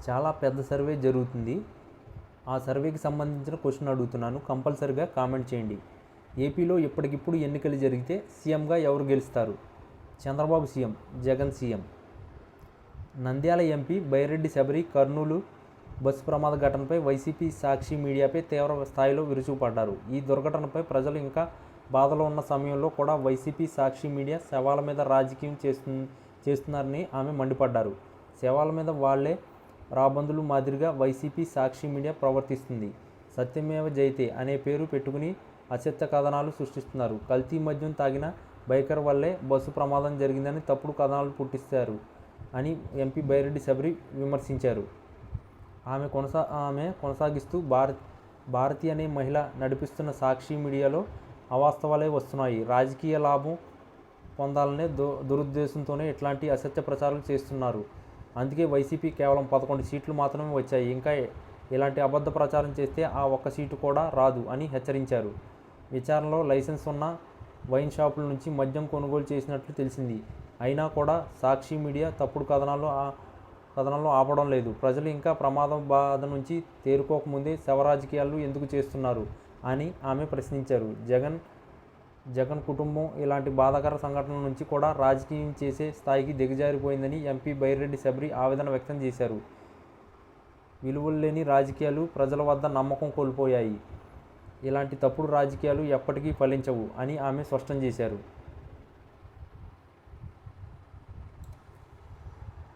చాలా పెద్ద సర్వే జరుగుతుంది. ఆ సర్వేకి సంబంధించిన క్వశ్చన్ అడుగుతున్నాను, కంపల్సరిగా కామెంట్ చేయండి. ఏపీలో ఇప్పటికిప్పుడు ఎన్నికలు జరిగితే సీఎంగా ఎవరు గెలుస్తారు? Chandrababu CM, Jagan CM. Nandyal MP Byreddy Shabari Kurnool bus ప్రమాద ఘటనపై వైసీపీ సాక్షి మీడియాపై తీవ్ర స్థాయిలో విరుచుకుపడ్డారు. ఈ దుర్ఘటనపై ప్రజలు ఇంకా బాధలో ఉన్న సమయంలో కూడా వైసీపీ సాక్షి మీడియా శవాల మీద రాజకీయం చేస్తున్నారని ఆమె మండిపడ్డారు. శవాల మీద వాళ్లే రాబందులు మాదిరిగా వైసీపీ సాక్షి మీడియా ప్రవర్తిస్తుంది. సత్యమేవ జయతే అనే పేరు పెట్టుకుని అసత్య కథనాలు సృష్టిస్తున్నారు. కల్తీ మద్యం తాగిన బైకర్ వల్లే బస్సు ప్రమాదం జరిగిందని తప్పుడు కథనాలు పుట్టిస్తారు అని ఎంపీ బైరెడ్డి శబరి విమర్శించారు. ఆమె కొనసాగిస్తూ భారతి అనే మహిళ నడిపిస్తున్న సాక్షి మీడియాలో అవాస్తవాలే వస్తున్నాయి. రాజకీయ లాభం పొందాలనే దురుద్దేశంతోనే ఇట్లాంటి అసత్య ప్రచారాలు చేస్తున్నారు. అందుకే వైసీపీ కేవలం 11 సీట్లు మాత్రమే వచ్చాయి. ఇంకా ఇలాంటి అబద్ధ ప్రచారం చేస్తే ఆ ఒక్క సీటు కూడా రాదు అని హెచ్చరించారు. విచారణలో లైసెన్స్ ఉన్న వైన్ షాపుల నుంచి మద్యం కొనుగోలు చేసినట్లు తెలిసింది. అయినా కూడా సాక్షి మీడియా తప్పుడు కథనాలు ఆపడం లేదు. ప్రజలు ఇంకా ప్రమాదం బాధ నుంచి తేరుకోకముందే శవ రాజకీయాలు ఎందుకు చేస్తున్నారు అని ఆమె ప్రశ్నించారు. జగన్ కుటుంబం ఇలాంటి బాధాకర సంఘటనల నుంచి కూడా రాజకీయం చేసే స్థాయికి దిగజారిపోయిందని ఎంపీ బైరెడ్డి శబరి ఆవేదన వ్యక్తం చేశారు. విలువలు లేని రాజకీయాలు ప్రజల వద్ద నమ్మకం కోల్పోయాయి. ఇలాంటి తప్పుడు రాజకీయాలు ఎప్పటికీ ఫలించవు అని ఆమె స్పష్టం చేశారు.